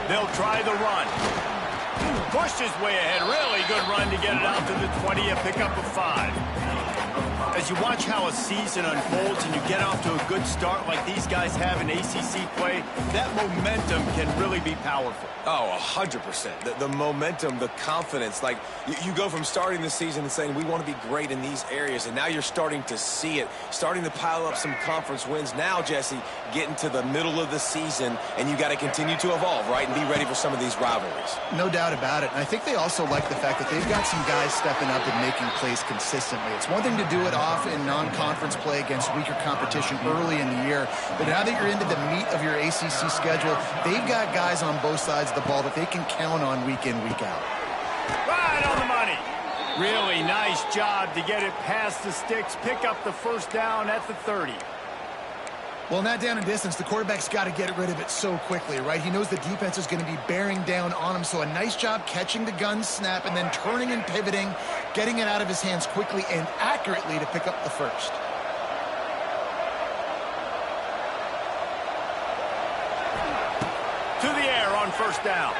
They'll try the run. Pushed his way ahead. Really good run to get it out to the 20, a pickup of 5. As you watch how a season unfolds and you get off to a good start like these guys have in ACC play, that momentum can really be powerful. Oh, 100%. The momentum, the confidence. Like, you go from starting the season and saying, we want to be great in these areas, and now you're starting to see it, starting to pile up some conference wins. Now, Jesse, getting to the middle of the season, and you got to continue to evolve, right, and be ready for some of these rivalries. No doubt about it. And I think they also like the fact that they've got some guys stepping up and making plays consistently. It's one thing to do it off in non-conference play against weaker competition early in the year, but now that you're into the meat of your ACC schedule, they've got guys on both sides of the ball that they can count on week in, week out. Right on the money. Really nice job to get it past the sticks, pick up the first down at the 30. Well, in that down and distance, the quarterback's got to get rid of it so quickly, right? He knows the defense is going to be bearing down on him, so a nice job catching the gun snap and then turning and pivoting, getting it out of his hands quickly and accurately to pick up the first. To the air on first down.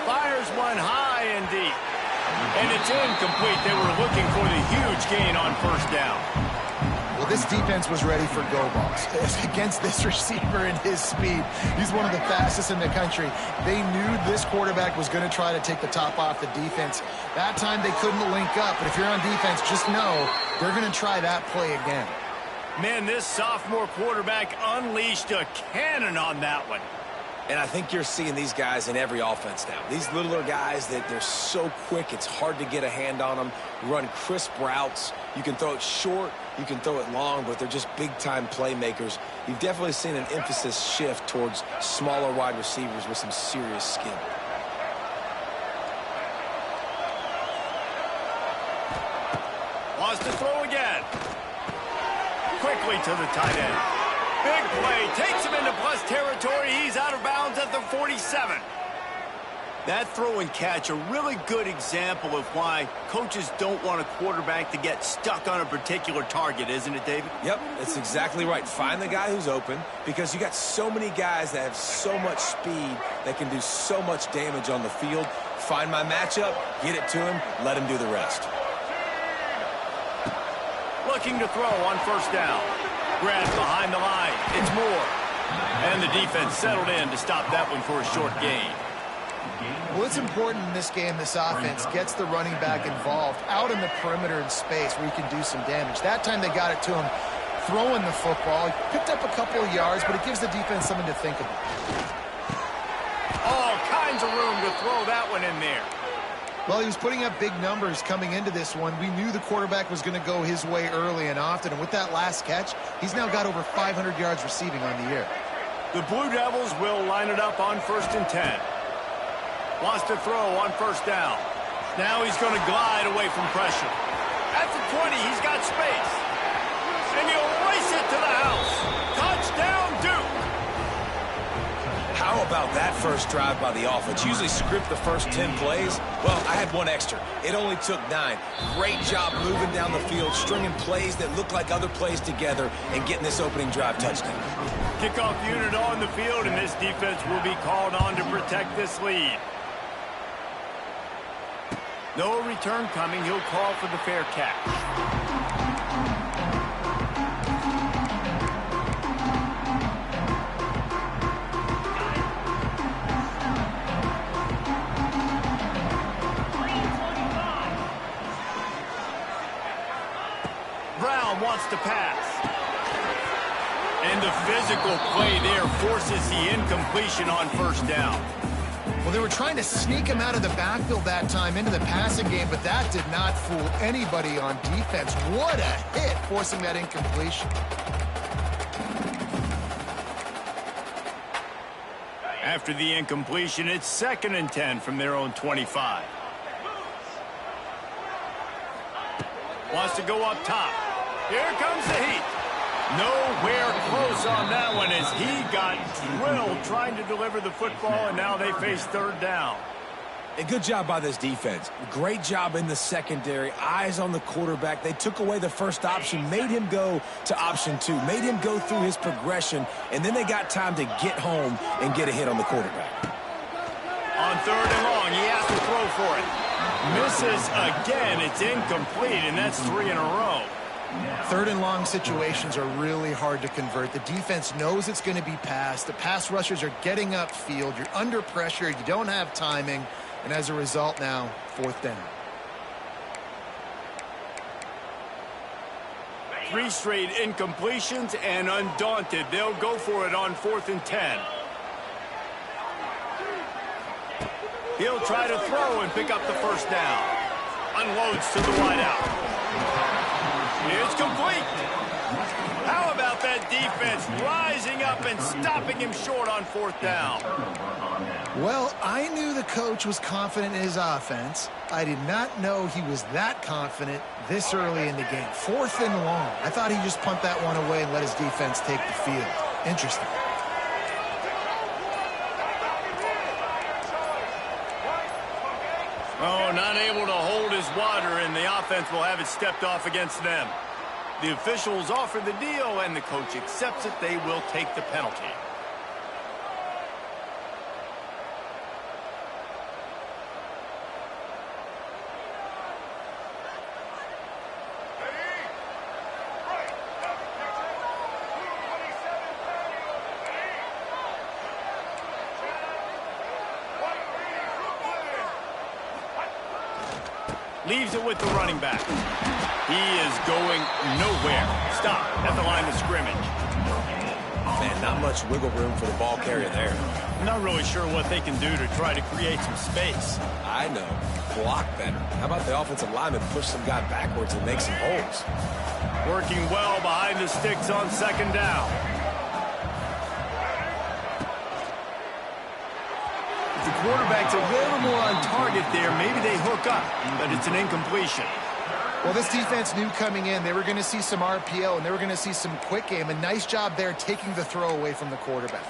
Fires one high and deep. And it's incomplete. They were looking for the huge gain on first down. Well, this defense was ready for go balls. Against this receiver and his speed, he's one of the fastest in the country. They knew this quarterback was going to try to take the top off the defense. That time they couldn't link up, but if you're on defense, just know they're going to try that play again. Man, this sophomore quarterback unleashed a cannon on that one. And I think you're seeing these guys in every offense now. These littler guys that they're so quick, it's hard to get a hand on them. Run crisp routes. You can throw it short, you can throw it long, but they're just big-time playmakers. You've definitely seen an emphasis shift towards smaller wide receivers with some serious skill. Wants to throw again. Quickly to the tight end. Big play, takes him into plus territory. He's out of bounds at the 47. That throw and catch, a really good example of why coaches don't want a quarterback to get stuck on a particular target, isn't it, David? Yep, that's exactly right. Find the guy who's open, because you got so many guys that have so much speed that can do so much damage on the field. Find my matchup, get it to him, let him do the rest. Looking to throw on first down. Grabs behind the line. It's Moore. And the defense settled in to stop that one for a short gain. Well, it's important in this game, this offense gets the running back involved out in the perimeter in space where he can do some damage. That time they got it to him throwing the football. He picked up a couple of yards, but it gives the defense something to think about. All kinds of room to throw that one in there. Well, he was putting up big numbers coming into this one. We knew the quarterback was going to go his way early and often, and with that last catch, he's now got over 500 yards receiving on the year. The Blue Devils will line it up on 1st and 10. Wants to throw on first down. Now he's going to glide away from pressure. At the 20, he's got space. And he'll race it to the house. Touchdown, Duke. How about that first drive by the offense? Usually script the first 10 plays. Well, I had one extra. It only took 9. Great job moving down the field, stringing plays that look like other plays together, and getting this opening drive touchdown. Kickoff unit on the field, and this defense will be called on to protect this lead. No return coming. He'll call for the fair catch. Brown wants to pass. And the physical play there forces the incompletion on first down. Well, they were trying to sneak him out of the backfield that time into the passing game, but that did not fool anybody on defense. What a hit, forcing that incompletion. After the incompletion, it's 2nd and 10 from their own 25. Wants to go up top. Here comes the heat. Nowhere close on that one as he got drilled trying to deliver the football, and now they face 3rd down. A good job by this defense. Great job in the secondary. Eyes on the quarterback. They took away the first option, made him go to option 2, made him go through his progression, and then they got time to get home and get a hit on the quarterback. On 3rd and long, he has to throw for it. Misses again. It's incomplete, and that's 3 in a row. 3rd and long situations are really hard to convert. The defense knows it's going to be passed. The pass rushers are getting upfield. You're under pressure. You don't have timing. And as a result now, 4th down. 3 straight incompletions, and undaunted, they'll go for it on 4th and 10. He'll try to throw and pick up the first down. Unloads to the wideout. It's complete. How about that defense rising up and stopping him short on 4th down? Well, I knew the coach was confident in his offense. I did not know he was that confident this early in the game. 4th and long. I thought he'd just punt that one away and let his defense take the field. Interesting. Oh, not able to hold his water, and the offense will have it stepped off against them. The officials offer the deal, and the coach accepts it. They will take the penalty. Leaves it with the running back. He is going nowhere. Stop at the line of scrimmage. Man, not much wiggle room for the ball carrier there. Not really sure what they can do to try to create some space. I know. Block better. How about the offensive lineman push some guy backwards and make some holes? Working well behind the sticks on 2nd down. If the quarterback's a little more on target there, maybe they hook up, but it's an incompletion. Well, this defense knew coming in they were going to see some RPO and they were going to see some quick game. A nice job there taking the throw away from the quarterback.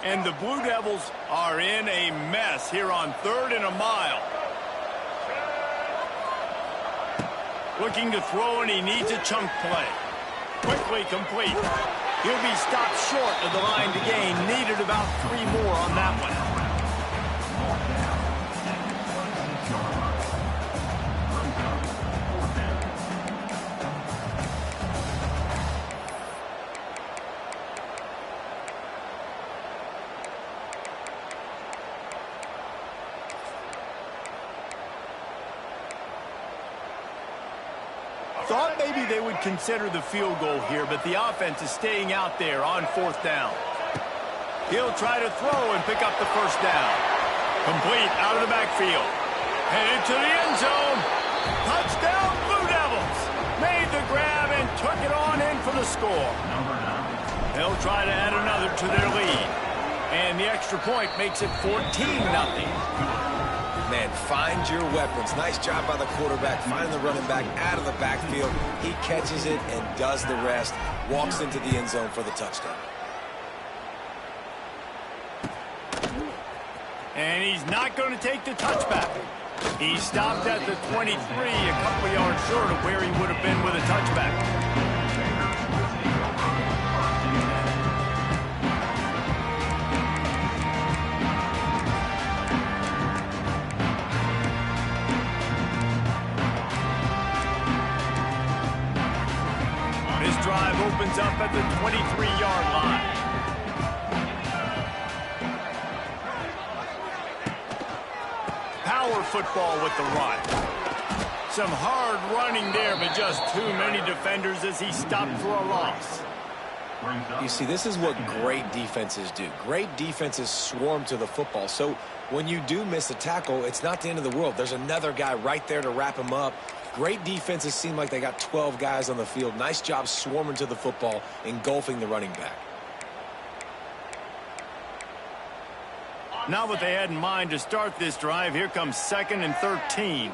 And the Blue Devils are in a mess here on 3rd and a mile. Looking to throw, and he needs a chunk play. Quickly complete. He'll be stopped short of the line to gain. Needed about 3 more on that one. Thought maybe they would consider the field goal here, but the offense is staying out there on 4th down. He'll try to throw and pick up the first down. Complete out of the backfield. Headed to the end zone. Touchdown, Blue Devils. Made the grab and took it on in for the score. They'll try to add another to their lead. And the extra point makes it 14-0. Man, find your weapons. Nice job by the quarterback, finding the running back out of the backfield. He catches it and does the rest. Walks into the end zone for the touchdown. And he's not going to take the touchback. He stopped at the 23, a couple of yards short of where he would have been with a touchback. Drive opens up at the 23-yard line. Power football with the run. Some hard running there, but just too many defenders as he stopped for a loss. You see, this is what great defenses do. Great defenses swarm to the football. So when you do miss a tackle, it's not the end of the world. There's another guy right there to wrap him up. Great defenses seem like they got 12 guys on the field. Nice job swarming to the football, engulfing the running back. Not what they had in mind to start this drive. Here comes 2nd and 13.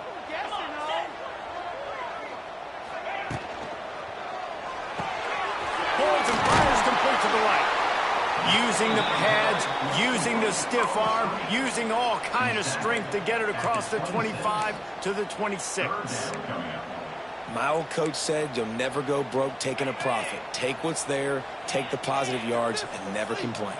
using the pads, using the stiff arm, using all kind of strength to get it across the 25 to the 26. My old coach said you'll never go broke taking a profit. Take what's there, take the positive yards, and never complain.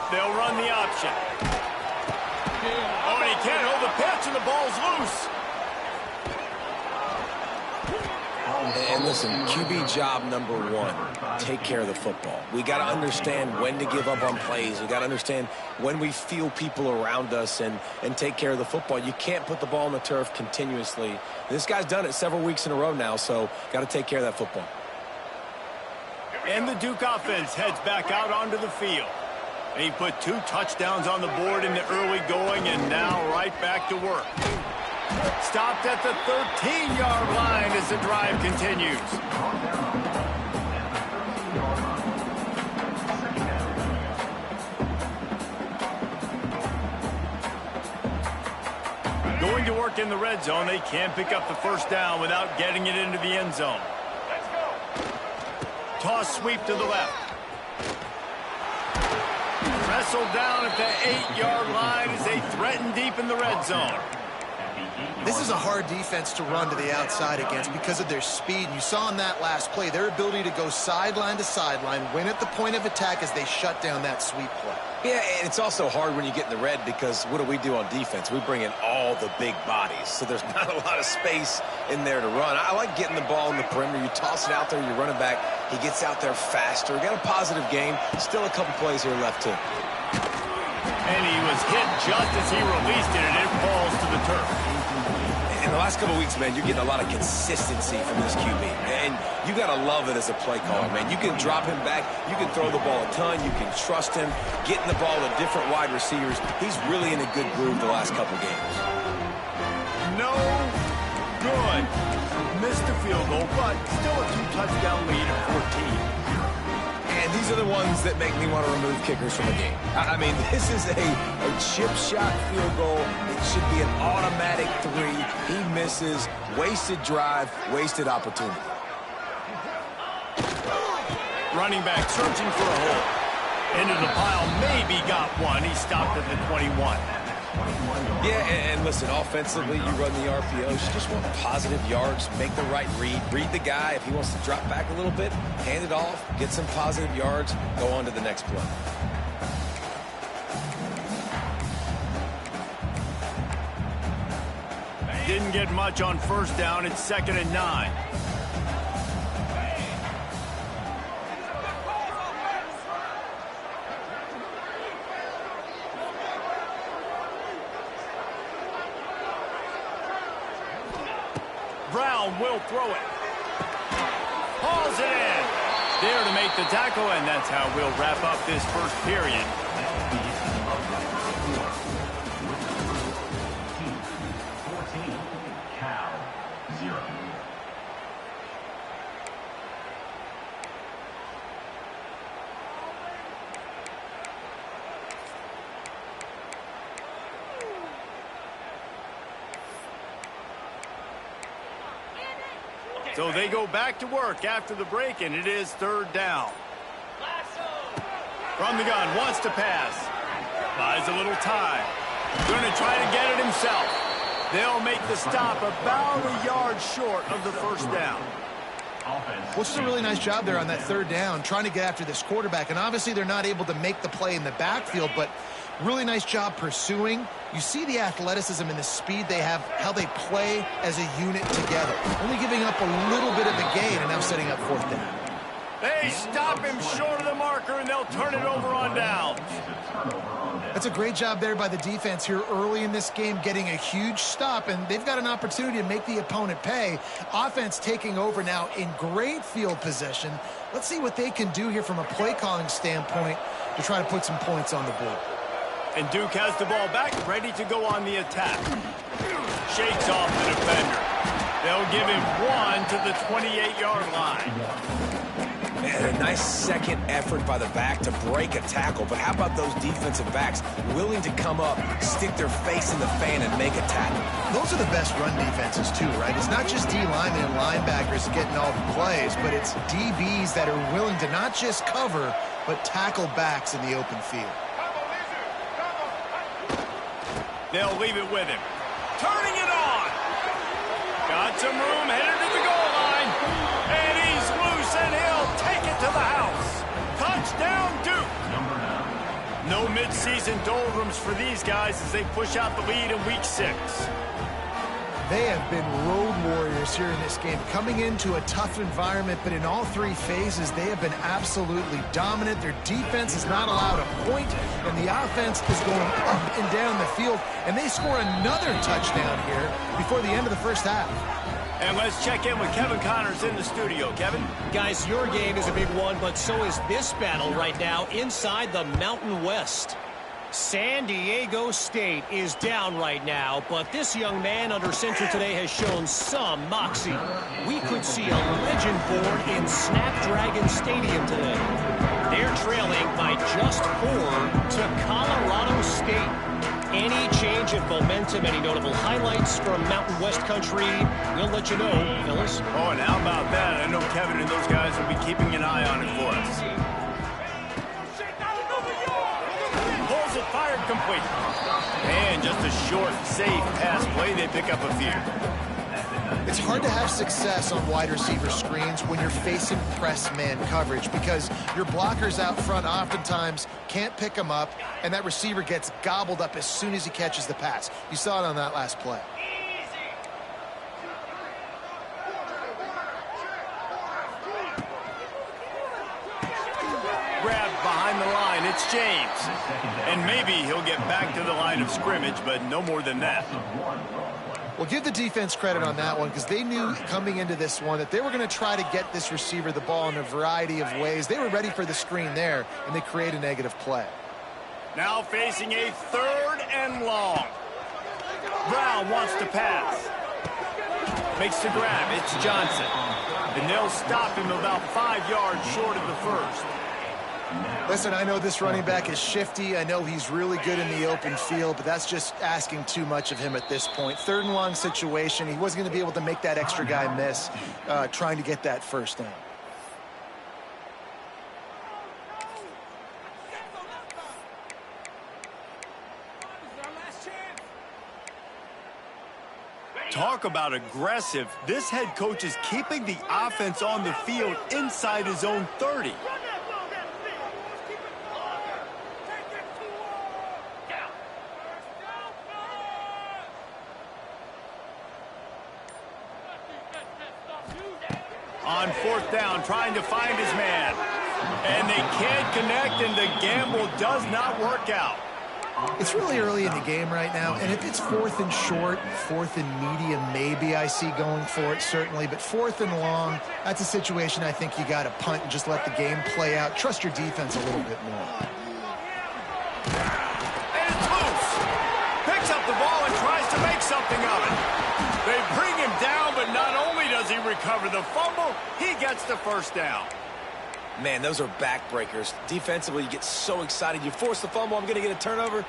They'll run the option. Oh, and he can't hold the pitch, and the ball's loose. And listen, QB job number one, take care of the football. We got to understand when to give up on plays. We got to understand when we feel people around us and take care of the football. You can't put the ball on the turf continuously. This guy's done it several weeks in a row now, so got to take care of that football. And the Duke offense heads back out onto the field. He put 2 touchdowns on the board in the early going, and now right back to work. Stopped at the 13-yard line as the drive continues. Going to work in the red zone, they can't pick up the first down without getting it into the end zone. Toss sweep to the left. Wrestled down at the 8-yard line as they threaten deep in the red zone. This is a hard defense to run to the outside against because of their speed. You saw in that last play their ability to go sideline to sideline, win at the point of attack as they shut down that sweep play. Yeah, and it's also hard when you get in the red because what do we do on defense? We bring in all the big bodies, so there's not a lot of space in there to run. I like getting the ball in the perimeter. You toss it out there, you run it back. He gets out there faster. Got a positive game. Still a couple plays here left, too. And he was hit just as he released it, and it falls to the turf. In the last couple of weeks, man, you're getting a lot of consistency from this QB. And you got to love it as a play caller, man. You can drop him back. You can throw the ball a ton. You can trust him. Getting the ball to different wide receivers. He's really in a good groove the last couple games. No good. Missed the field goal, but still a 2-touchdown lead at 14. And these are the ones that make me want to remove kickers from a game. I mean, this is a chip shot field goal. It should be an automatic 3. He misses. Wasted drive, wasted opportunity. Running back searching for a hole. Into the pile, maybe got one. He stopped at the 21. Yeah, and listen, offensively, you run the RPOs. You just want positive yards, make the right read the guy. If he wants to drop back a little bit, hand it off, get some positive yards, go on to the next play. Didn't get much on first down. It's 2nd and 9. Brown will throw it. Hauls it in. There to make the tackle, and that's how we'll wrap up this first period. So they go back to work after the break, and it is 3rd down. From the gun, wants to pass. Buys a little time. Going to try to get it himself. They'll make the stop about a yard short of the first down. Well, it's a really nice job there on that 3rd down, trying to get after this quarterback. And obviously they're not able to make the play in the backfield, but really nice job pursuing. You see the athleticism and the speed they have, how they play as a unit together. Only giving up a little bit of a gain and now setting up 4th down. They stop him short of the marker, and they'll turn it over on downs. That's a great job there by the defense here early in this game, getting a huge stop, and they've got an opportunity to make the opponent pay. Offense taking over now in great field position. Let's see what they can do here from a play calling standpoint to try to put some points on the board. And Duke has the ball back, ready to go on the attack. Shakes off the defender. They'll give him 1 to the 28-yard line. And a nice second effort by the back to break a tackle. But how about those defensive backs willing to come up, stick their face in the fan, and make a tackle? Those are the best run defenses, too, right? It's not just D linemen and linebackers getting all the plays, but it's DBs that are willing to not just cover, but tackle backs in the open field. They'll leave it with him. Turning it on. Got some room, headed to the goal line. And he's loose, and he'll take it to the house. Touchdown, Duke. No mid-season doldrums for these guys as they push out the lead in Week 6. They have been road warriors here in this game, coming into a tough environment, but in all three phases, they have been absolutely dominant. Their defense is not allowed a point, and the offense is going up and down the field, and they score another touchdown here before the end of the first half. And let's check in with Kevin Connors in the studio. Kevin? Guys, your game is a big one, but so is this battle right now inside the Mountain West. San Diego State is down right now, but this young man under center today has shown some moxie. We could see a legend born in Snapdragon Stadium today. They're trailing by just 4 to Colorado State. Any change of momentum, any notable highlights from Mountain West country, we'll let you know, fellas. Oh, and how about that? I know Kevin and those guys will be keeping an eye on it for us. Pulls it, fired complete. And just a short, safe pass play. They pick up a few. It's hard to have success on wide receiver screens when you're facing press man coverage because your blockers out front oftentimes can't pick them up, and that receiver gets gobbled up as soon as he catches the pass. You saw it on that last play. Grabbed behind the line. It's James. And maybe he'll get back to the line of scrimmage, but no more than that. Well, give the defense credit on that one because they knew coming into this one that they were going to try to get this receiver the ball in a variety of ways. They were ready for the screen there, and they create a negative play. Now facing a 3rd and long. Brown wants to pass. Makes the grab. It's Johnson. And they'll stop him about 5 yards short of the first. Listen, I know this running back is shifty. I know he's really good in the open field, but that's just asking too much of him at this point. 3rd and long situation. He wasn't going to be able to make that extra guy miss trying to get that first down. Talk about aggressive. This head coach is keeping the offense on the field inside his own 30. On 4th down, trying to find his man. And they can't connect, and the gamble does not work out. It's really early in the game right now, and if it's 4th and short, 4th and medium, maybe I see going for it, certainly. But 4th and long, that's a situation I think you got to punt and just let the game play out. Trust your defense a little bit more. And it's loose. Picks up the ball and tries to make something of it. They bring him down, but not only does he recover the fumble, he gets the first down. Man, those are backbreakers. Defensively, you get so excited. You force the fumble, I'm going to get a turnover,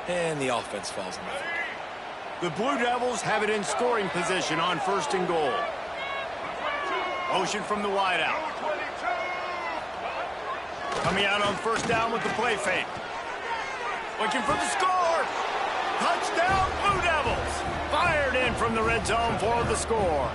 and the offense falls in. The Blue Devils have it in scoring position on 1st and goal. Motion from the wideout. Coming out on 1st down with the play fake. Looking for the score. Touchdown, Blue Devils. Fired in from the red zone for the score.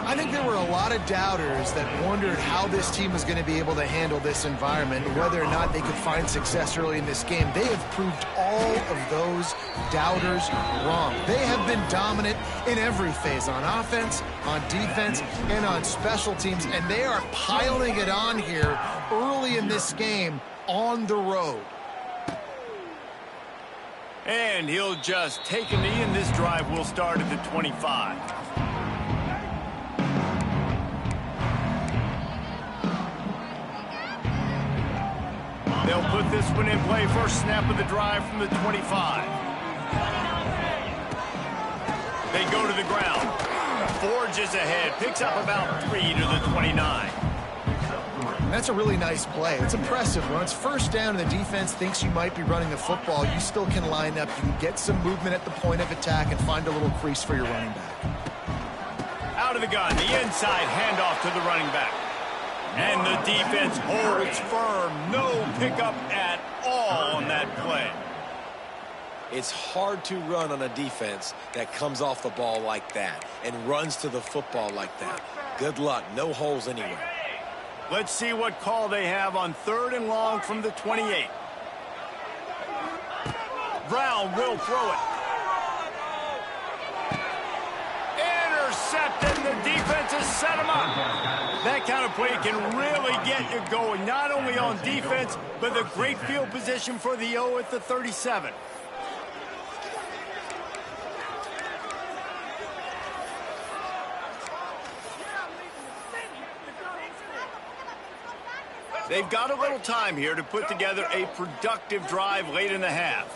I think there were a lot of doubters that wondered how this team was going to be able to handle this environment, whether or not they could find success early in this game. They have proved all of those doubters wrong. They have been dominant in every phase, on offense, on defense, and on special teams, and they are piling it on here early in this game on the road. And he'll just take a knee, and this drive will start at the 25. They'll put this one in play. First snap of the drive from the 25. They go to the ground. Forges ahead. Picks up about 3 to the 29. that's a really nice play. It's impressive. When it's first down and the defense thinks you might be running the football, you still can line up. You can get some movement at the point of attack and find a little crease for your running back. Out of the gun, the inside handoff to the running back. And the defense holds firm. No pickup at all on that play. It's hard to run on a defense that comes off the ball like that and runs to the football like that. Good luck. No holes anywhere. Let's see what call they have on 3rd and long from the 28. Brown will throw it. Intercepted. The defense has set him up. That kind of play can really get you going, not only on defense, but the great field position for the O at the 37. They've got a little time here to put together a productive drive late in the half.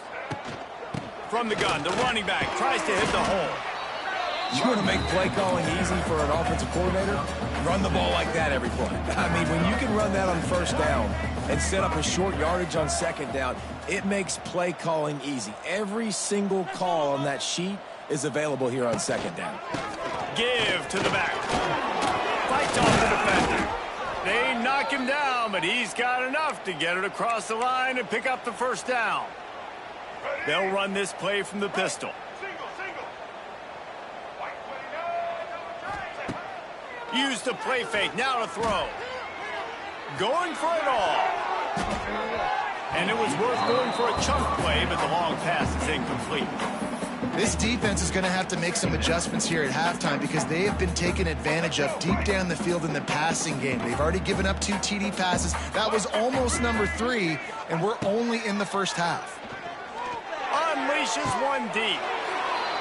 From the gun, the running back tries to hit the hole. You want to make play calling easy for an offensive coordinator? Run the ball like that every play. I mean, when you can run that on first down and set up a short yardage on second down, it makes play calling easy. Every single call on that sheet is available here on second down. Give to the back. Fights off the defender. They knock him down, but he's got enough to get it across the line and pick up the first down. They'll run this play from the pistol. Use the play fake, now to throw. Going for it all. And it was worth going for a chunk play, but the long pass is incomplete. This defense is going to have to make some adjustments here at halftime because they have been taken advantage of deep down the field in the passing game. They've already given up 2 TD passes. That was almost number 3, and we're only in the first half. Unleashes one deep.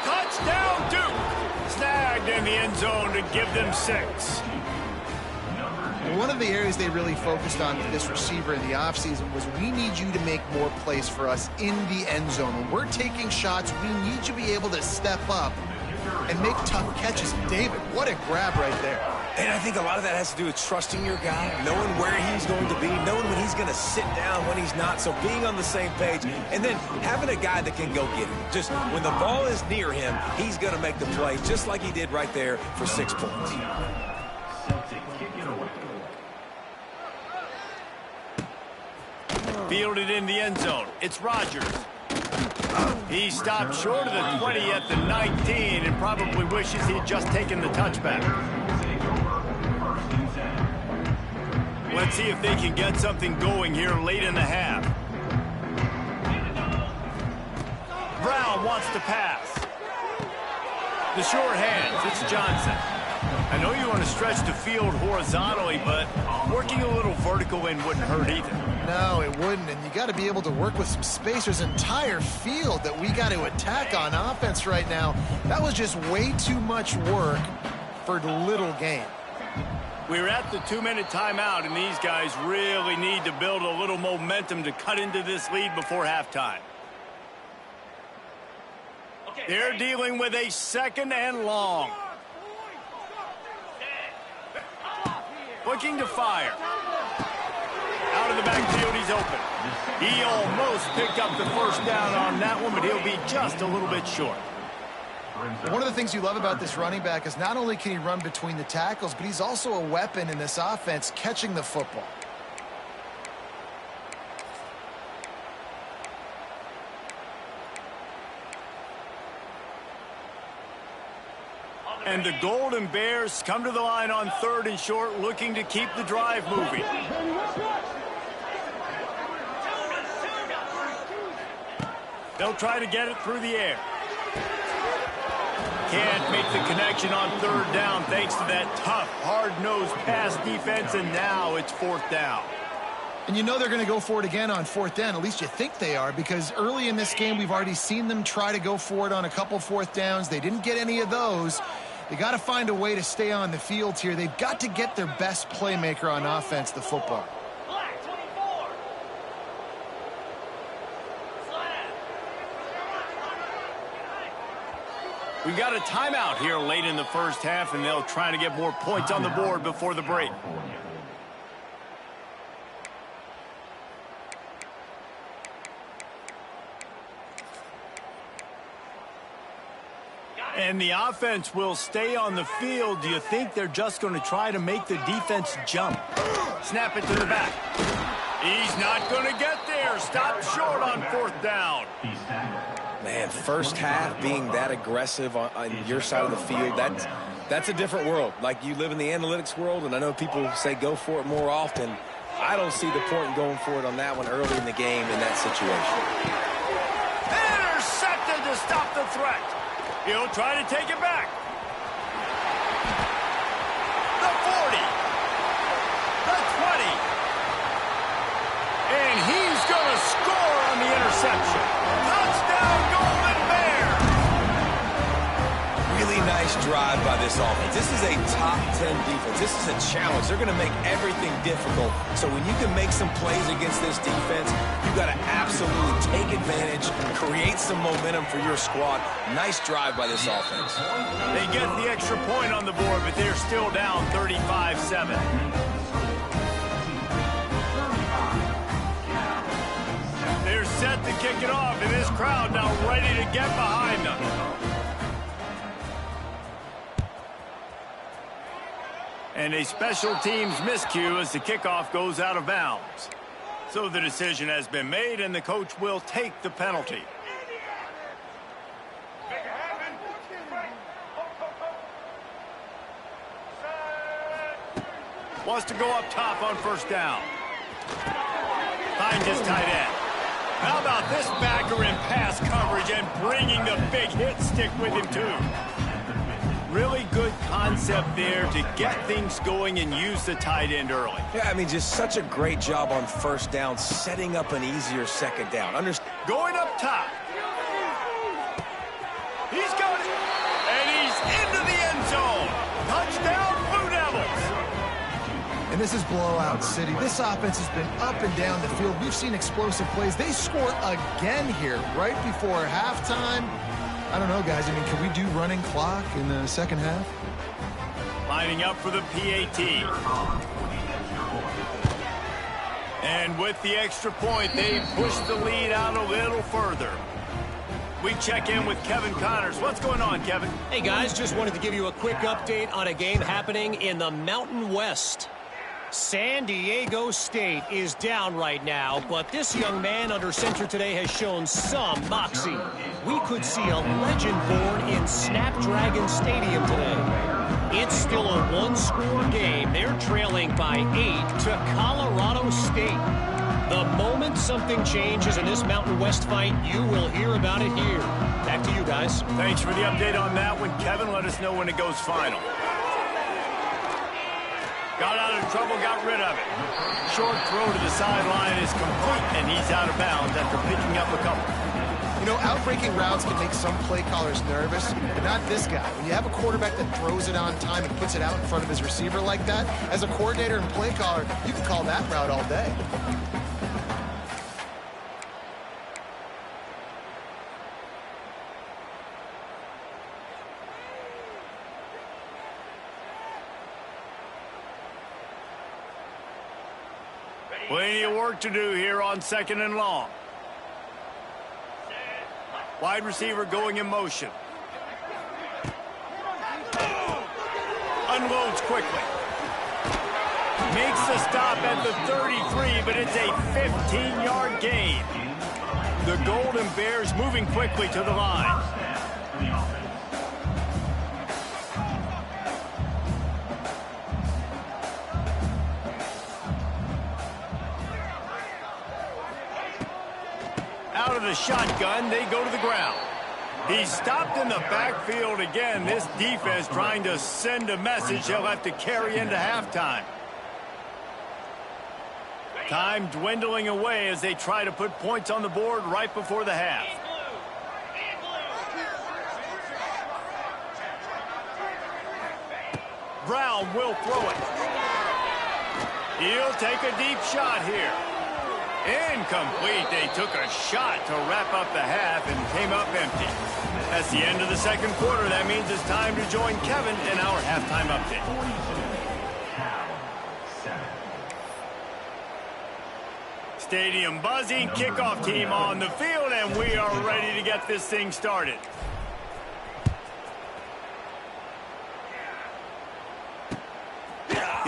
Touchdown, Duke. Snagged in the end zone to give them 6. One of the areas they really focused on for this receiver in the offseason was we need you to make more plays for us in the end zone. When we're taking shots, we need you to be able to step up and make tough catches. David, what a grab right there. And I think a lot of that has to do with trusting your guy, knowing where he's going to be, knowing when he's going to sit down, when he's not. So being on the same page, and then having a guy that can go get it. Just when the ball is near him, he's going to make the play, just like he did right there for 6 points. Fielded in the end zone. It's Rodgers. He stopped short of the 20 at the 19 and probably wishes he'd just taken the touchback. Let's see if they can get something going here late in the half. Brown wants to pass. The short hands. It's Johnson. I know you want to stretch the field horizontally, but working a little vertical in wouldn't hurt either. No, it wouldn't, and you got to be able to work with some space. There's an entire field that we got to attack on offense right now. That was just way too much work for little gain. We're at the 2-minute timeout, and these guys really need to build a little momentum to cut into this lead before halftime. They're dealing with a 2nd and long. Looking to fire. Out of the backfield, he's open. He almost picked up the first down on that one, but he'll be just a little bit short. One of the things you love about this running back is not only can he run between the tackles, but he's also a weapon in this offense catching the football. And the Golden Bears come to the line on 3rd and short, looking to keep the drive moving. They'll try to get it through the air. Can't make the connection on 3rd down thanks to that tough, hard-nosed pass defense, and now it's 4th down. And you know they're going to go for it again on 4th down. At least you think they are, because early in this game we've already seen them try to go for it on a couple 4th downs. They didn't get any of those. They got to find a way to stay on the field here. They've got to get their best playmaker on offense, the football. We got a timeout here late in the first half, and they'll try to get more points on the board before the break. And the offense will stay on the field. Do you think they're just going to try to make the defense jump? Snap it to the back. He's not going to get there. Stop short on 4th down. Man, first half being that aggressive on your side of the field, that's a different world. Like, you live in the analytics world, and I know people say go for it more often. I don't see the point in going for it on that one early in the game in that situation. Intercepted to stop the threat. He'll try to take it back. The 40. The 20. And he's going to score on the interception. Touchdown, Golden Bears. Really nice drive by this offense. This is a top 10 defense. This is a challenge. They're going to make everything difficult. So when you can make some plays against this defense, you've got to absolutely take advantage, create some momentum for your squad. Nice drive by this offense. They get the extra point on the board, but they're still down 35-7. They're set to kick it off, and this crowd now ready to get behind them. And a special teams miscue as the kickoff goes out of bounds. So the decision has been made, and the coach will take the penalty. Wants to go up top on 1st down. Finds his tight end. How about this backer in pass coverage and bringing the big hit stick with him, too? Really good concept there to get things going and use the tight end early. Yeah, I mean, just such a great job on 1st down, setting up an easier 2nd down. Going up top. He's got it. And he's into the end zone. Touchdown, Blue Devils. And this is blowout city. This offense has been up and down the field. We've seen explosive plays. They score again here right before halftime. I don't know, guys. I mean, can we do running clock in the 2nd half? Lining up for the PAT. And with the extra point, they push the lead out a little further. We check in with Kevin Connors. What's going on, Kevin? Hey, guys, just wanted to give you a quick update on a game happening in the Mountain West. San Diego State is down right now, but this young man under center today has shown some moxie. We could see a legend born in Snapdragon Stadium today. It's still a one-score game. They're trailing by 8 to Colorado State. The moment something changes in this Mountain West fight, you will hear about it here. Back to you guys. Thanks for the update on that one, Kevin. Let us know when it goes final. Got out of trouble, got rid of it. Short throw to the sideline is complete, and he's out of bounds after picking up a couple. You know, outbreaking routes can make some play callers nervous, but not this guy. When you have a quarterback that throws it on time and puts it out in front of his receiver like that, as a coordinator and play caller, you can call that route all day. Plenty of work to do here on 2nd and long. Wide receiver going in motion. Unloads quickly. Makes the stop at the 33, but it's a 15-yard gain. The Golden Bears moving quickly to the line. Out of the shotgun, they go to the ground. He's stopped in the backfield again. This defense trying to send a message they'll have to carry into halftime. Time dwindling away as they try to put points on the board right before the half. Brown will throw it. He'll take a deep shot here. Incomplete. They took a shot to wrap up the half and came up empty. That's the end of the 2nd quarter. That means it's time to join Kevin in our halftime update. Stadium buzzing, kickoff team on the field, and we are ready to get this thing started.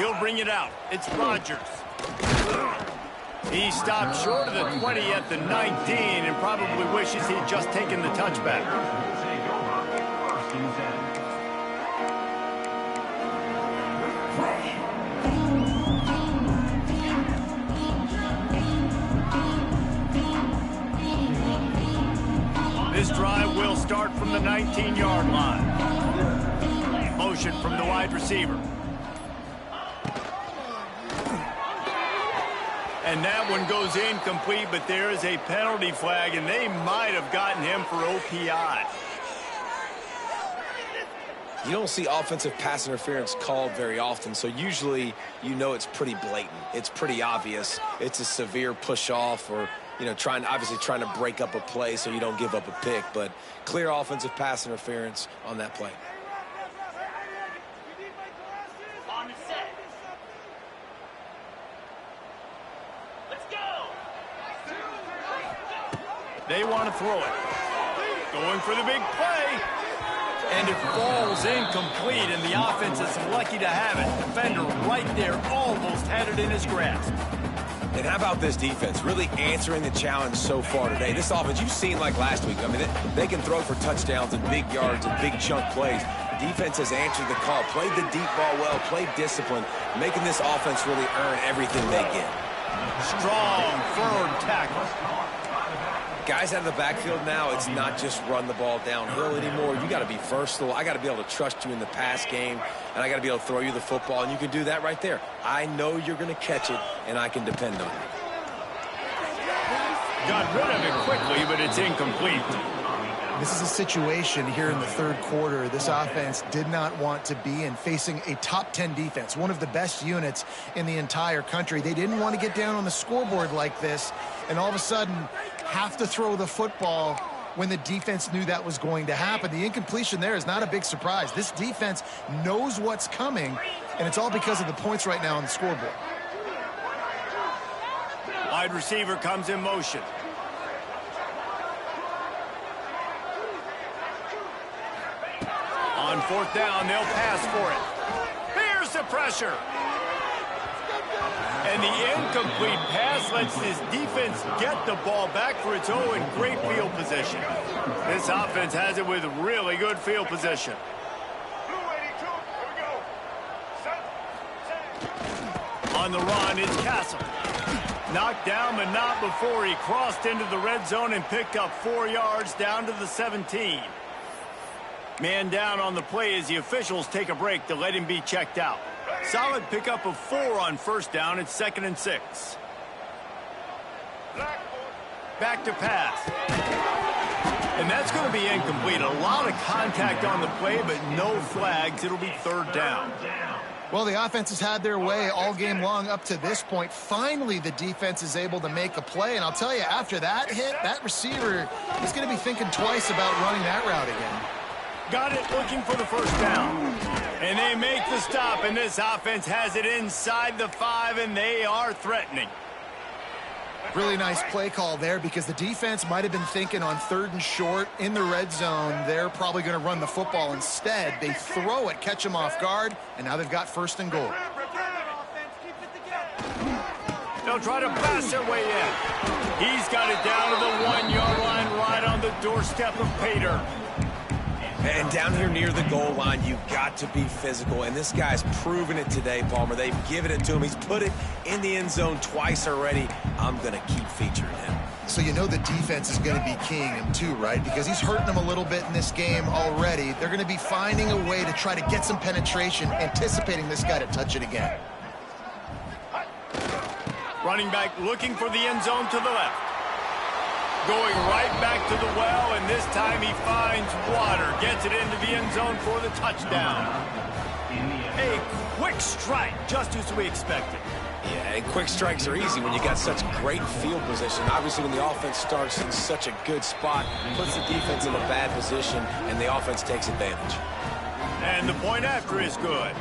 He'll bring it out. It's Rodgers. He stopped short of the 20 at the 19 and probably wishes he'd just taken the touchback. This drive will start from the 19-yard line. Motion from the wide receiver. And that one goes incomplete, but there is a penalty flag, and they might have gotten him for OPI. You don't see offensive pass interference called very often, so usually you know it's pretty blatant. It's pretty obvious. It's a severe push-off or, you know, obviously trying to break up a play so you don't give up a pick, but clear offensive pass interference on that play. They want to throw it. Going for the big play. And it falls incomplete, and the offense is lucky to have it. Defender right there almost had it in his grasp. And how about this defense? Really answering the challenge so far today. This offense, you've seen like last week. I mean, they can throw for touchdowns and big yards and big chunk plays. The defense has answered the call, played the deep ball well, played discipline, making this offense really earn everything they get. Strong, firm tackle. Guys out of the backfield now, it's not just run the ball downhill anymore. You got to be versatile. I got to be able to trust you in the pass game, and I got to be able to throw you the football, and you can do that right there. I know you're going to catch it, and I can depend on it. Got rid of it quickly, but it's incomplete. This is a situation here in the third quarter this offense did not want to be in, facing a top 10 defense, one of the best units in the entire country. They didn't want to get down on the scoreboard like this and all of a sudden have to throw the football when the defense knew that was going to happen. The incompletion there is not a big surprise. This defense knows what's coming, and it's all because of the points right now on the scoreboard. Wide receiver comes in motion. On fourth down, they'll pass for it. Here's the pressure. And the incomplete pass lets this defense get the ball back for its own in great field position. This offense has it with really good field position. On the run, it's Castle. Knocked down, but not before he crossed into the red zone and picked up 4 yards down to the 17. Man down on the play as the officials take a break to let him be checked out. Solid pickup of 4 on first down. It's 2nd and 6. Back to pass. And that's going to be incomplete. A lot of contact on the play, but no flags. It'll be 3rd down. Well, the offense has had their way all game long up to this point. Finally, the defense is able to make a play. And I'll tell you, after that hit, that receiver is going to be thinking twice about running that route again. Got it, looking for the first down. And they make the stop, and this offense has it inside the 5, and they are threatening. Really nice play call there because the defense might have been thinking on 3rd and short in the red zone. They're probably going to run the football instead. They throw it, catch them off guard, and now they've got 1st and goal. They'll try to pass their way in. He's got it down to the 1-yard line right on the doorstep of Pater. And down here near the goal line, you've got to be physical. And this guy's proven it today, Palmer. They've given it to him. He's put it in the end zone twice already. I'm going to keep featuring him. So you know the defense is going to be keying him too, right? Because he's hurting them a little bit in this game already. They're going to be finding a way to try to get some penetration, anticipating this guy to touch it again. Running back looking for the end zone to the left. Going right back to the well, and this time he finds water. Gets it into the end zone for the touchdown. A quick strike, just as we expected. Yeah, and quick strikes are easy when you got such great field position. Obviously, when the offense starts in such a good spot, puts the defense in a bad position, and the offense takes advantage. And the point after is good.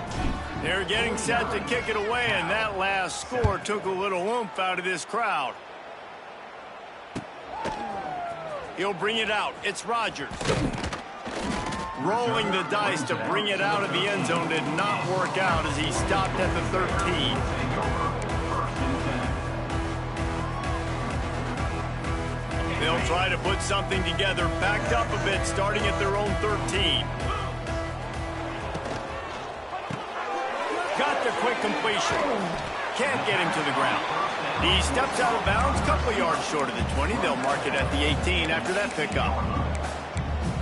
They're getting set to kick it away, and that last score took a little oomph out of this crowd. He'll bring it out. It's Rodgers. Rolling the dice to bring it out of the end zone did not work out as he stopped at the 13. They'll try to put something together, backed up a bit, starting at their own 13. Got the quick completion. Can't get him to the ground. He steps out of bounds, couple yards short of the 20. They'll mark it at the 18 after that pickup.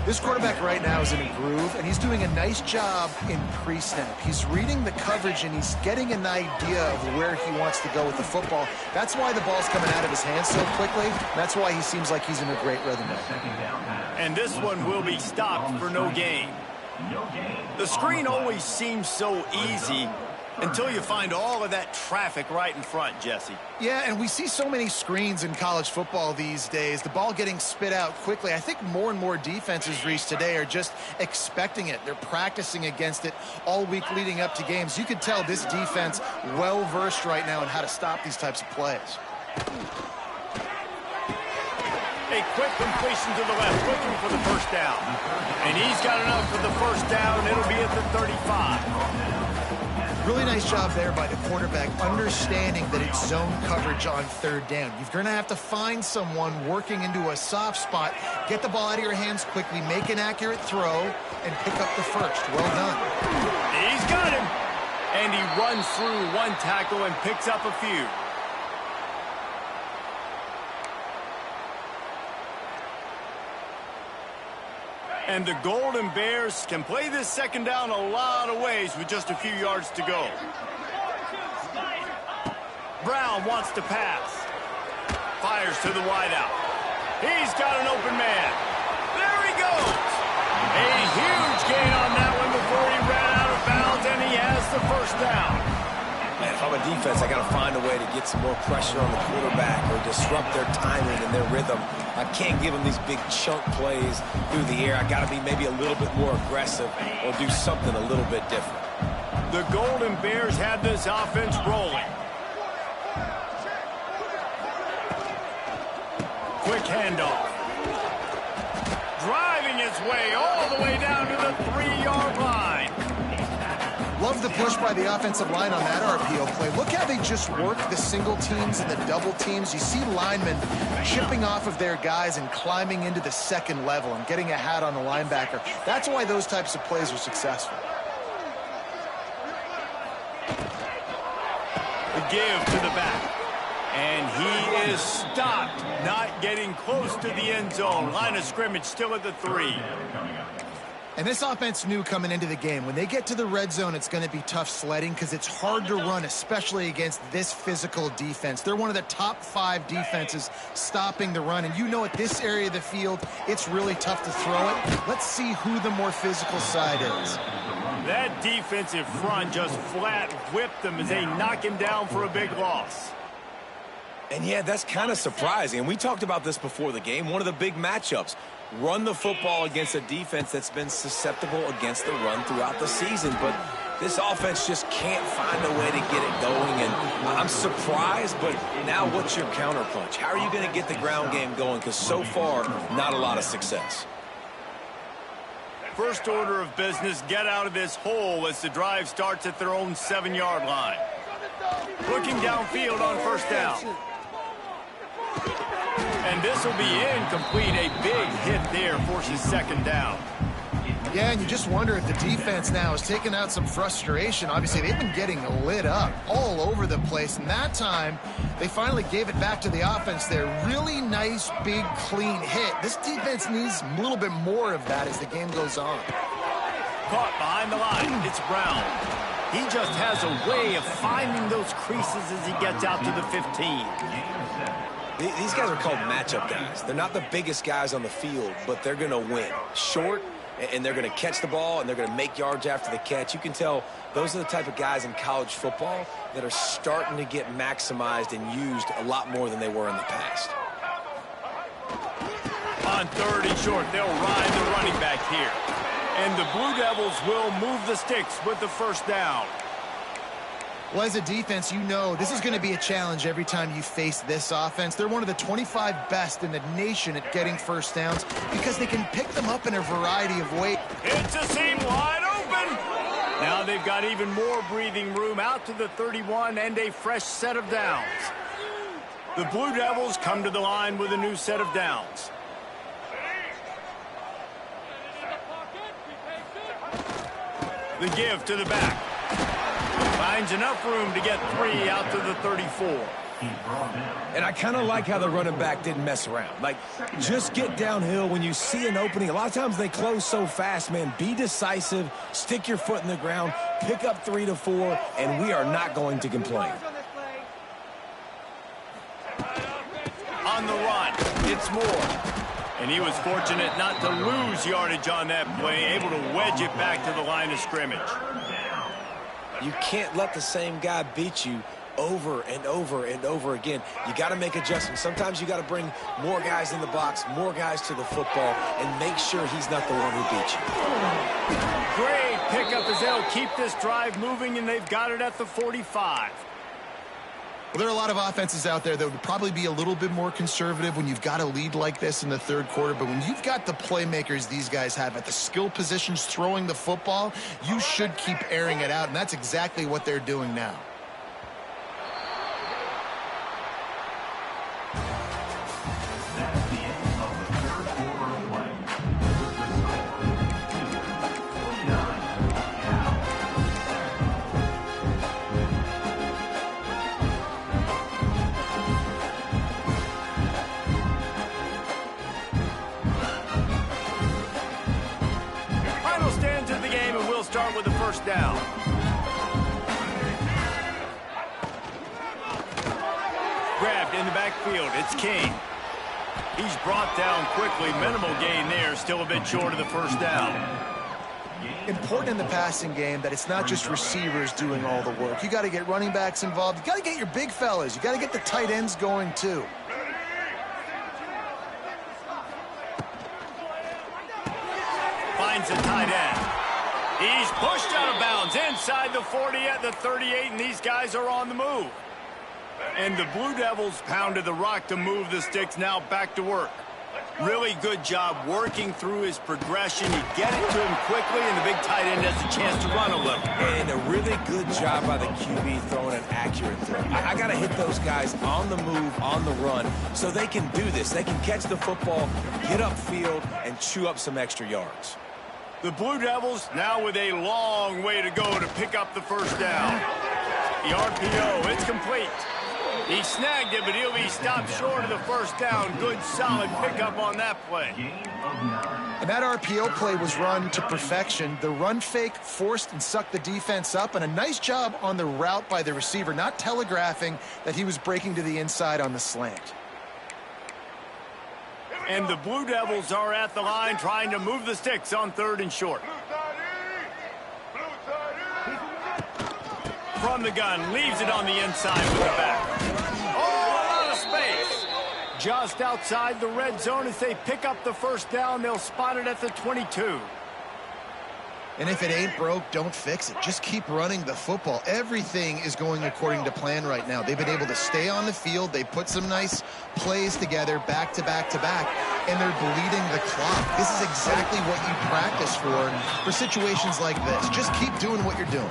This quarterback right now is in a groove, and he's doing a nice job in pre-snap. He's reading the coverage, and he's getting an idea of where he wants to go with the football. That's why the ball's coming out of his hands so quickly. That's why he seems like he's in a great rhythm. And this one will be stopped for no gain. The screen always seems so easy until you find all of that traffic right in front, Jesse. Yeah, and we see so many screens in college football these days, the ball getting spit out quickly. I think more and more defenses, Reese, today are just expecting it. They're practicing against it all week leading up to games. You could tell this defense well-versed right now in how to stop these types of plays. A quick completion to the left, looking for the first down. And he's got enough for the first down. It'll be at the 35. Really nice job there by the quarterback, understanding that it's zone coverage on third down. You're going to have to find someone working into a soft spot, get the ball out of your hands quickly, make an accurate throw, and pick up the first. Well done. He's got him. And he runs through one tackle and picks up a few. And the Golden Bears can play this second down a lot of ways with just a few yards to go. Brown wants to pass. Fires to the wideout. He's got an open man. There he goes. A huge gain on that one before he ran out of bounds, and he has the first down. Man, if I'm a defense, I got to find a way to get some more pressure on the quarterback or disrupt their timing and their rhythm. I can't give them these big chunk plays through the air. I got to be maybe a little bit more aggressive or do something a little bit different. The Golden Bears had this offense rolling. Quick handoff. Driving his way all the way down to the 3-yard line. Love the push by the offensive line on that RPO play. Look how they just work the single teams and the double teams. You see linemen chipping off of their guys and climbing into the second level and getting a hat on the linebacker. That's why those types of plays are successful. The give to the back. And he is stopped, not getting close to the end zone. Line of scrimmage still at the 3. And this offense knew coming into the game, when they get to the red zone, it's going to be tough sledding because it's hard to run, especially against this physical defense. They're one of the top 5 defenses stopping the run. And you know at this area of the field, it's really tough to throw it. Let's see who the more physical side is. That defensive front just flat whipped them as they knock him down for a big loss. And yeah, that's kind of surprising. And we talked about this before the game. One of the big matchups. Run the football against a defense that's been susceptible against the run throughout the season. But this offense just can't find a way to get it going. And I'm surprised, but now what's your counterpunch? How are you going to get the ground game going? Because so far, not a lot of success. First order of business, get out of this hole as the drive starts at their own 7-yard line. Looking downfield on first down. And this will be incomplete. A big hit there forces second down. Yeah, and you just wonder if the defense now is taking out some frustration. Obviously, they've been getting lit up all over the place. And that time, they finally gave it back to the offense there. Really nice, big, clean hit. This defense needs a little bit more of that as the game goes on. Caught behind the line. It's Brown. He just has a way of finding those creases as he gets out to the 15. These guys are called matchup guys. They're not the biggest guys on the field, but they're going to win. Short, and they're going to catch the ball, and they're going to make yards after the catch. You can tell those are the type of guys in college football that are starting to get maximized and used a lot more than they were in the past. On 3rd and short, they'll ride the running back here. And the Blue Devils will move the sticks with the first down. Well, as a defense, you know this is going to be a challenge every time you face this offense. They're one of the 25 best in the nation at getting first downs because they can pick them up in a variety of ways. It's a seam wide open. Now they've got even more breathing room out to the 31 and a fresh set of downs. The Blue Devils come to the line with a new set of downs. The give to the back. Finds enough room to get 3 out to the 34. And I kind of like how the running back didn't mess around. Like, just get downhill when you see an opening. A lot of times they close so fast, man. Be decisive, stick your foot in the ground, pick up 3 to 4, and we are not going to complain. On the run, it's Moore. And he was fortunate not to lose yardage on that play, able to wedge it back to the line of scrimmage. You can't let the same guy beat you over and over and over again. You got to make adjustments. Sometimes you got to bring more guys in the box, more guys to the football, and make sure he's not the one who beat you. Great pickup as they'll keep this drive moving, and they've got it at the 45. Well, there are a lot of offenses out there that would probably be a little bit more conservative when you've got a lead like this in the third quarter. But when you've got the playmakers these guys have at the skill positions throwing the football, you should keep airing it out. And that's exactly what they're doing now. Start with the first down. Grabbed in the backfield. It's King. He's brought down quickly. Minimal gain there. Still a bit short of the first down. Important in the passing game that it's not just receivers doing all the work. You got to get running backs involved. You got to get your big fellas. You got to get the tight ends going too. Finds a tight end. He's pushed out of bounds inside the 40 at the 38, and these guys are on the move. And the Blue Devils pounded the rock to move the sticks, now back to work. Really good job working through his progression. You get it to him quickly, and the big tight end has a chance to run a little. And a really good job by the QB throwing an accurate throw. I got to hit those guys on the move, on the run, so they can do this. They can catch the football, get upfield, and chew up some extra yards. The Blue Devils now with a long way to go to pick up the first down. The RPO, it's complete. He snagged it, but he'll be stopped short of the first down. Good, solid pickup on that play. And that RPO play was run to perfection. The run fake forced and sucked the defense up, and a nice job on the route by the receiver, not telegraphing that he was breaking to the inside on the slant. And the Blue Devils are at the line trying to move the sticks on 3rd and short. From the gun, leaves it on the inside with the back. Oh, a lot of space. Just outside the red zone as they pick up the first down. They'll spot it at the 22. And if it ain't broke, don't fix it. Just keep running the football. Everything is going according to plan right now. They've been able to stay on the field. They put some nice plays together back to back to back, and they're bleeding the clock. This is exactly what you practice for situations like this. Just keep doing what you're doing.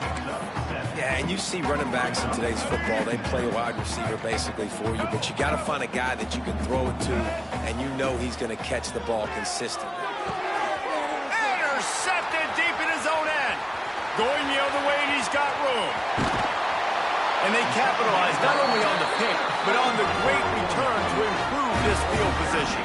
Yeah, and you see running backs in today's football, they play wide receiver basically for you, but you got to find a guy that you can throw it to, and you know he's going to catch the ball consistently. Intercepted deep in his own end. Going the other way, and he's got room. And they capitalize not only on the pick, but on the great return to improve this field position.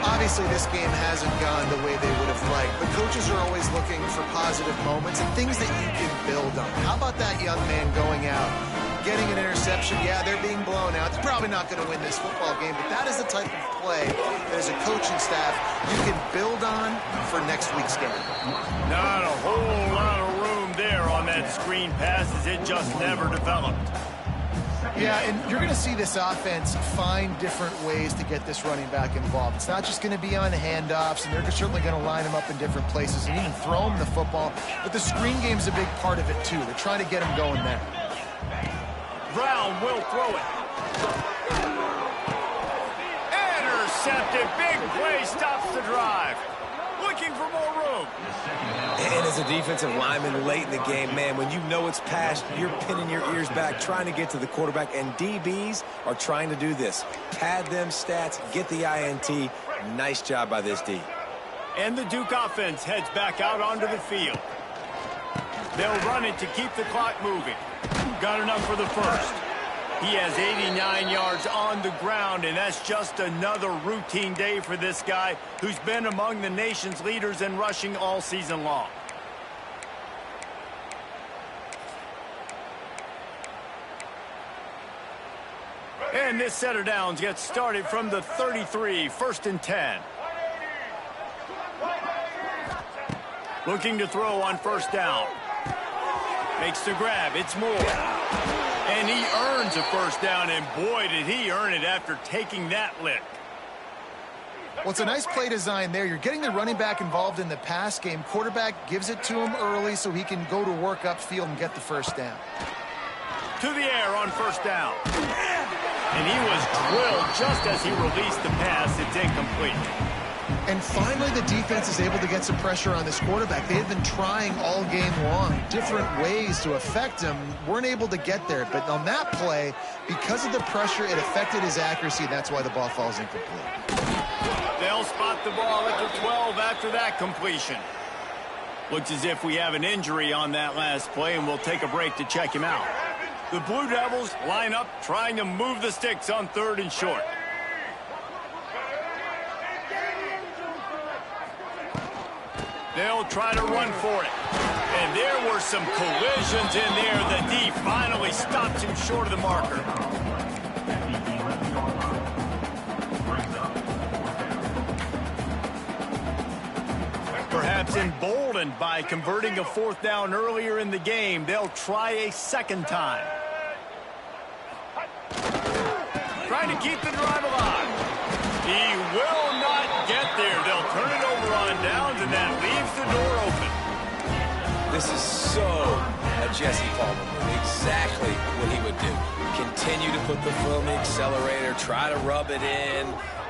Obviously, this game hasn't gone the way they would have liked, but coaches are always looking for positive moments and things that you can build on. How about that young man going out, getting an interception? Yeah, they're being blown out. They're probably not going to win this football game, but that is the type of play that as a coaching staff you can build on for next week's game. Not a whole lot of room there on that screen pass as it just never developed. Yeah, and you're going to see this offense find different ways to get this running back involved. It's not just going to be on handoffs, and they're certainly going to line him up in different places and even throw him the football. But the screen game's a big part of it, too. They're trying to get him going there. Brown will throw it. Intercepted. Big play stops the drive. Looking for more room. And as a defensive lineman late in the game, man, when you know it's past, you're pinning your ears back, trying to get to the quarterback, and DBs are trying to do this. Pad them stats, get the INT. Nice job by this D. And the Duke offense heads back out onto the field. They'll run it to keep the clock moving. Got enough for the first. He has 89 yards on the ground, and that's just another routine day for this guy who's been among the nation's leaders in rushing all season long. And this set of downs gets started from the 33, 1st and 10. Looking to throw on 1st down. Makes the grab. It's Moore. And he earns a 1st down, and boy, did he earn it after taking that lick. Well, it's a nice play design there. You're getting the running back involved in the pass game. Quarterback gives it to him early so he can go to work upfield and get the 1st down. To the air on 1st down. And he was drilled just as he released the pass. It's incomplete. And finally, the defense is able to get some pressure on this quarterback. They had been trying all game long, different ways to affect him. Weren't able to get there. But on that play, because of the pressure, it affected his accuracy. That's why the ball falls incomplete. They'll spot the ball at the 12 after that completion. Looks as if we have an injury on that last play, and we'll take a break to check him out. The Blue Devils line up, trying to move the sticks on 3rd and short. They'll try to run for it. And there were some collisions in there. The D finally stops him short of the marker. Perhaps emboldened by converting a 4th down earlier in the game, they'll try a 2nd time. Trying to keep the drive alive. He will not get there. They'll turn it over on downs, and that leaves the door open. This is so a Jesse Palmer move. Exactly what he would do. Continue to put the foot on the accelerator, try to rub it in.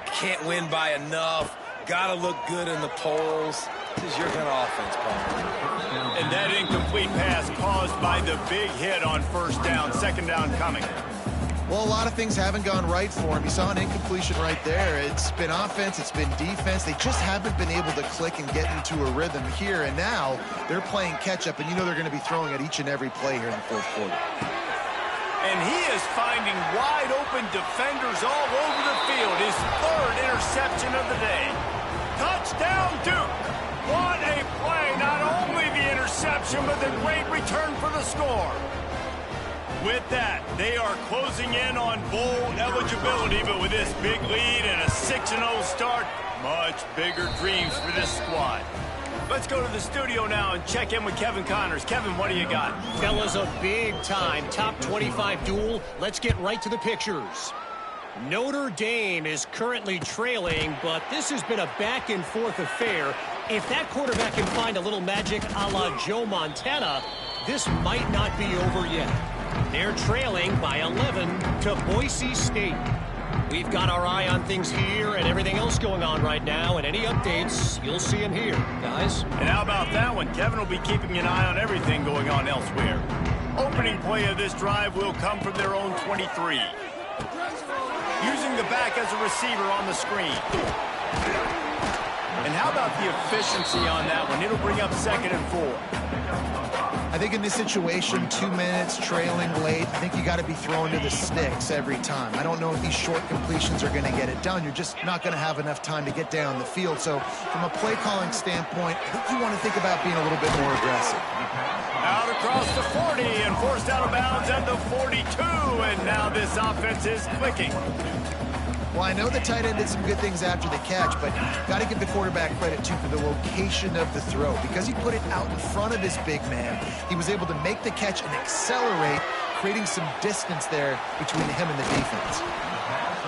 Can't win by enough. Got to look good in the polls. This is your kind of offense, Palmer. And that incomplete pass caused by the big hit on 1st down, 2nd down coming. Well, a lot of things haven't gone right for him. You saw an incompletion right there. It's been offense, it's been defense. They just haven't been able to click and get into a rhythm here. And now they're playing catch-up, and you know they're going to be throwing at each and every play here in the 4th quarter. And he is finding wide-open defenders all over the field. His 3rd interception of the day. Touchdown, Duke. What a play. Not only the interception, but the great return for the score. With that, they are closing in on bowl eligibility, but with this big lead and a 6-0 start, much bigger dreams for this squad. Let's go to the studio now and check in with Kevin Connors. Kevin, what do you got? Fellas, a big-time top 25 duel. Let's get right to the pictures. Notre Dame is currently trailing, but this has been a back-and-forth affair. If that quarterback can find a little magic a la Joe Montana, this might not be over yet. They're trailing by 11 to Boise State. We've got our eye on things here and everything else going on right now, and any updates, you'll see them here, guys. And how about that one? Kevin will be keeping an eye on everything going on elsewhere. Opening play of this drive will come from their own 23. Using the back as a receiver on the screen. And how about the efficiency on that one? It'll bring up 2nd and 4. I think in this situation, 2 minutes, trailing late, I think you got to be throwing to the sticks every time. I don't know if these short completions are going to get it done. You're just not going to have enough time to get down the field. So from a play calling standpoint, I think you want to think about being a little bit more aggressive. Out across the 40 and forced out of bounds at the 42. And now this offense is clicking. Well, I know the tight end did some good things after the catch, but got to give the quarterback credit, too, for the location of the throw. Because he put it out in front of his big man, he was able to make the catch and accelerate, creating some distance there between him and the defense.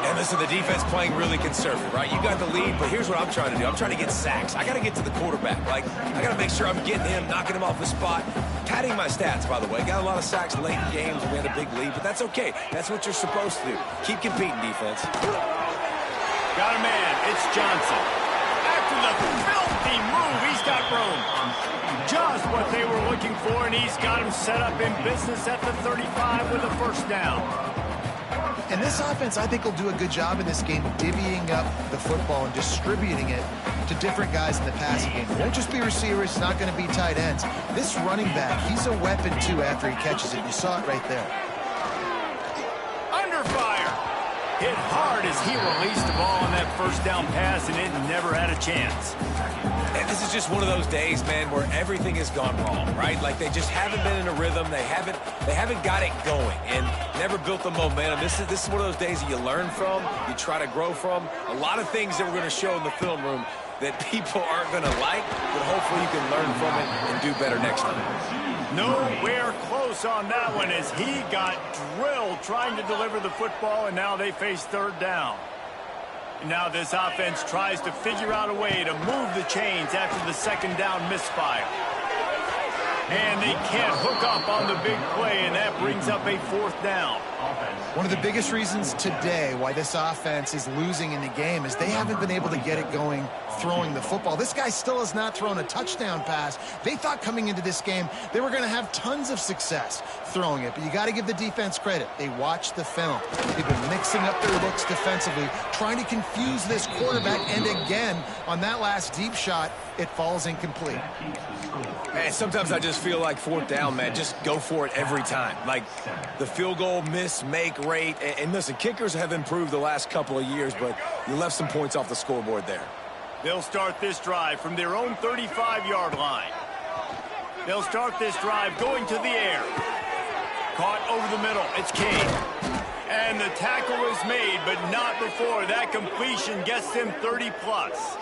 And listen, the defense playing really conservative, right? You got the lead, but here's what I'm trying to do. I'm trying to get sacks. I got to get to the quarterback. Like, I got to make sure I'm getting him, knocking him off the spot. Padding my stats, by the way. Got a lot of sacks late in games when we had a big lead, but that's okay. That's what you're supposed to do. Keep competing, defense. Got a man. It's Johnson. After the filthy move, he's got room. Just what they were looking for, and he's got him set up in business at the 35 with a first down. And this offense, I think, will do a good job in this game divvying up the football and distributing it to different guys in the passing game. It won't just be receivers. It's not going to be tight ends. This running back, he's a weapon, too, after he catches it. You saw it right there. Under fire. Hit hard as he released the ball on that first down pass, and it never had a chance. And this is just one of those days, man, where everything has gone wrong, right? Like they just haven't been in a rhythm. They haven't got it going and never built the momentum. This is one of those days that you learn from, you try to grow from. A lot of things that we're going to show in the film room that people aren't going to like, but hopefully you can learn from it and do better next time. Nowhere close on that one as he got drilled trying to deliver the football, and now they face third down. Now this offense tries to figure out a way to move the chains after the second down misfire. And they can't hook up on the big play, and that brings up a fourth down. One of the biggest reasons today why this offense is losing in the game is they haven't been able to get it going throwing the football. This guy still has not thrown a touchdown pass. They thought coming into this game they were going to have tons of success throwing it, but you got to give the defense credit. They watched the film. They've been mixing up their looks defensively, trying to confuse this quarterback, and again, on that last deep shot, it falls incomplete. Man, sometimes I just feel like fourth down, man, just go for it every time. Like the field goal miss-make rate, and listen, kickers have improved the last couple of years, but you left some points off the scoreboard there. They'll start this drive from their own 35-yard line. They'll start this drive going to the air. Caught over the middle. It's Kane. And the tackle is made, but not before that completion gets them 30-plus.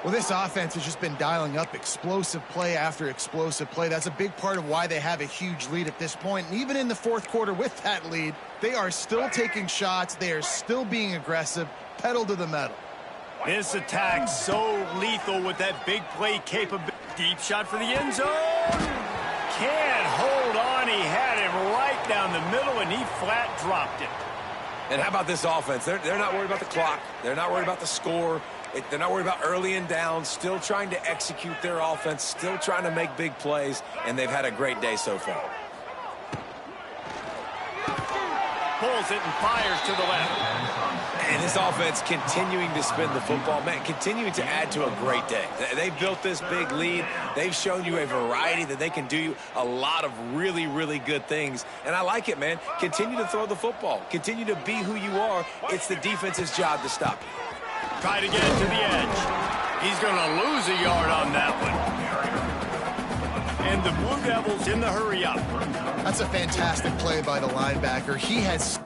Well, this offense has just been dialing up explosive play after explosive play. That's a big part of why they have a huge lead at this point. And even in the fourth quarter with that lead, they are still taking shots. They are still being aggressive, pedal to the metal. This attack so lethal with that big play capability. Deep shot for the end zone. Can't hold on. He had it right down the middle, and he flat dropped it. And how about this offense? They're not worried about the clock. They're not worried about the score. They're not worried about early and down. Still trying to execute their offense. Still trying to make big plays. And they've had a great day so far. Pulls it and fires to the left. And this offense continuing to spin the football, man, continuing to add to a great day. They've built this big lead. They've shown you a variety that they can do a lot of really, really good things. And I like it, man. Continue to throw the football. Continue to be who you are. It's the defense's job to stop you. Try to get it to the edge. He's going to lose a yard on that one. And the Blue Devils in the hurry up. That's a fantastic play by the linebacker. He has...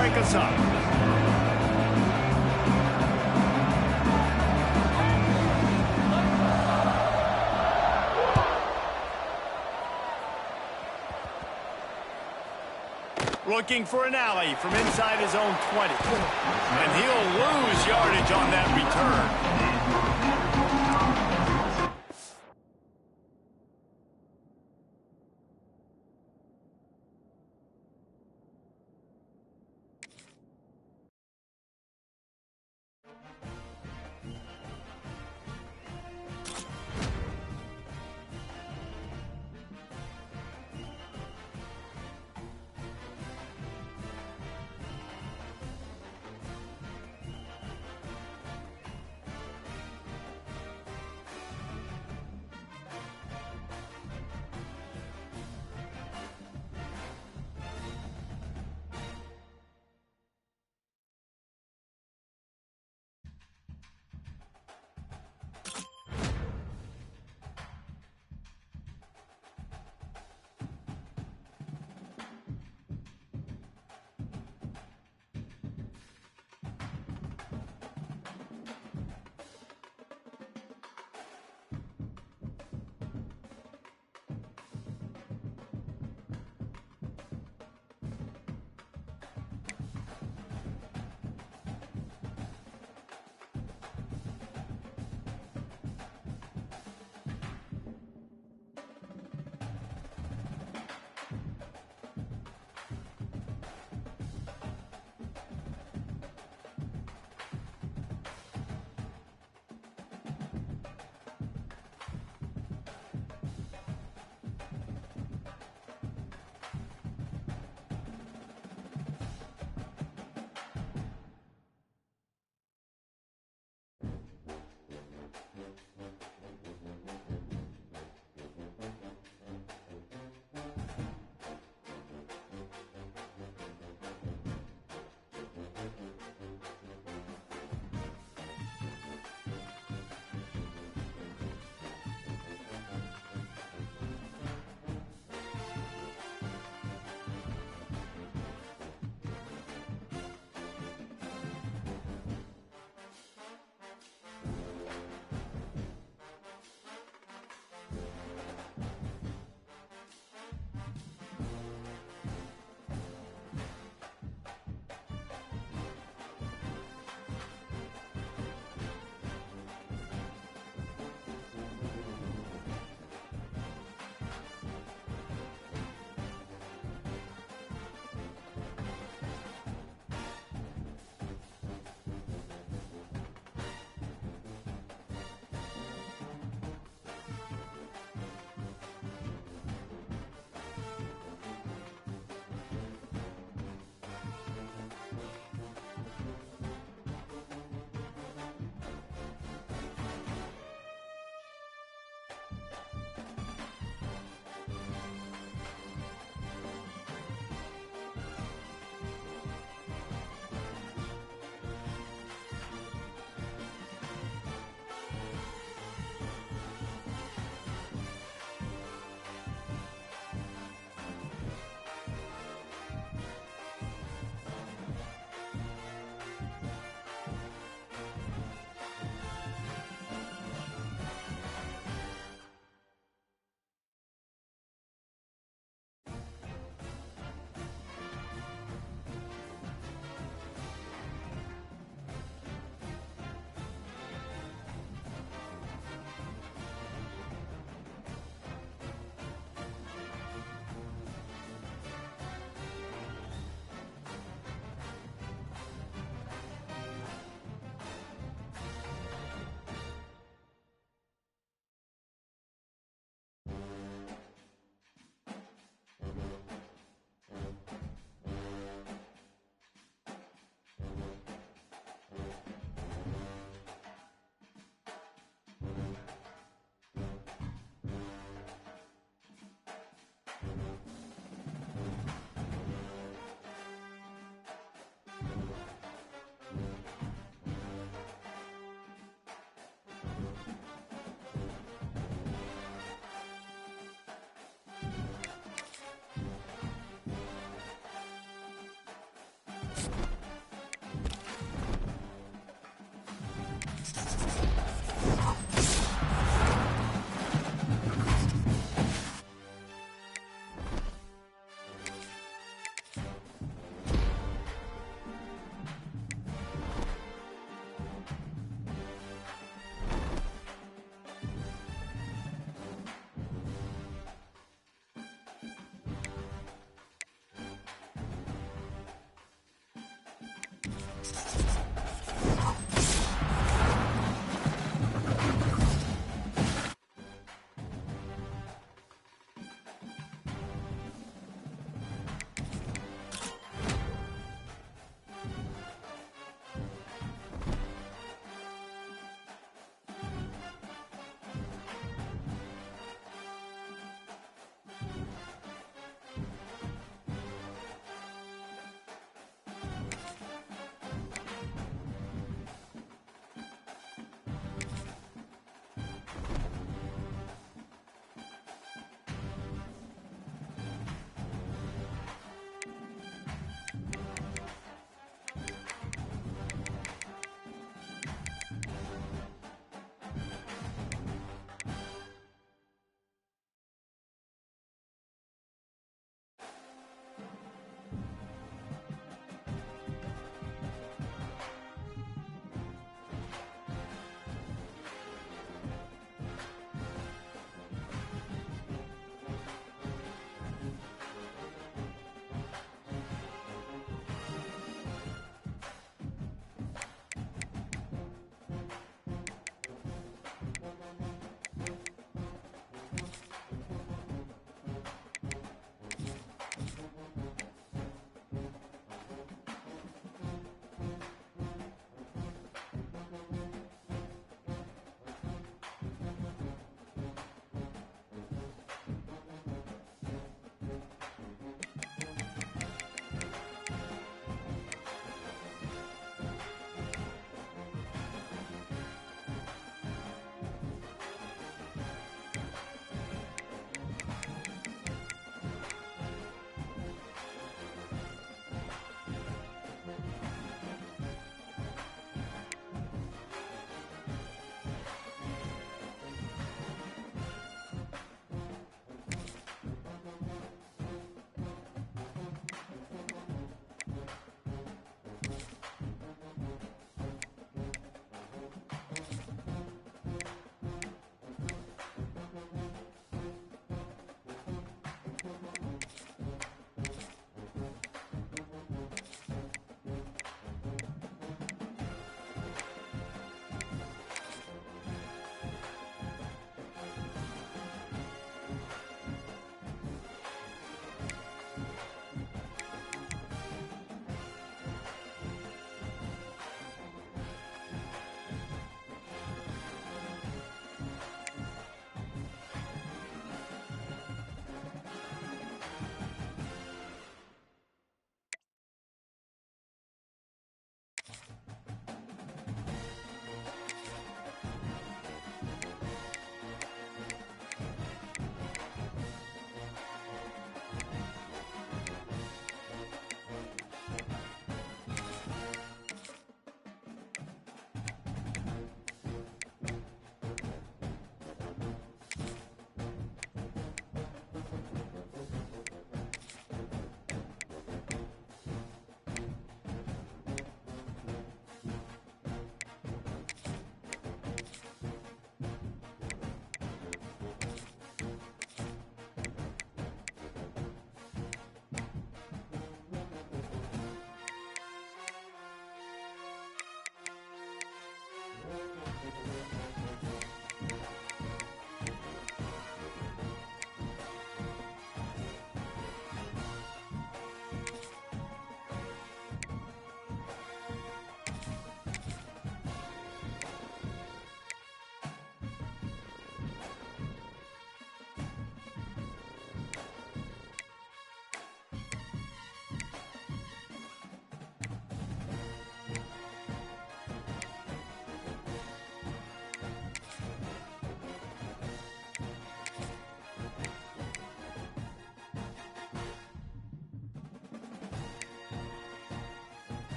Crank us up. Looking for an alley from inside his own 20. And he'll lose yardage on that return.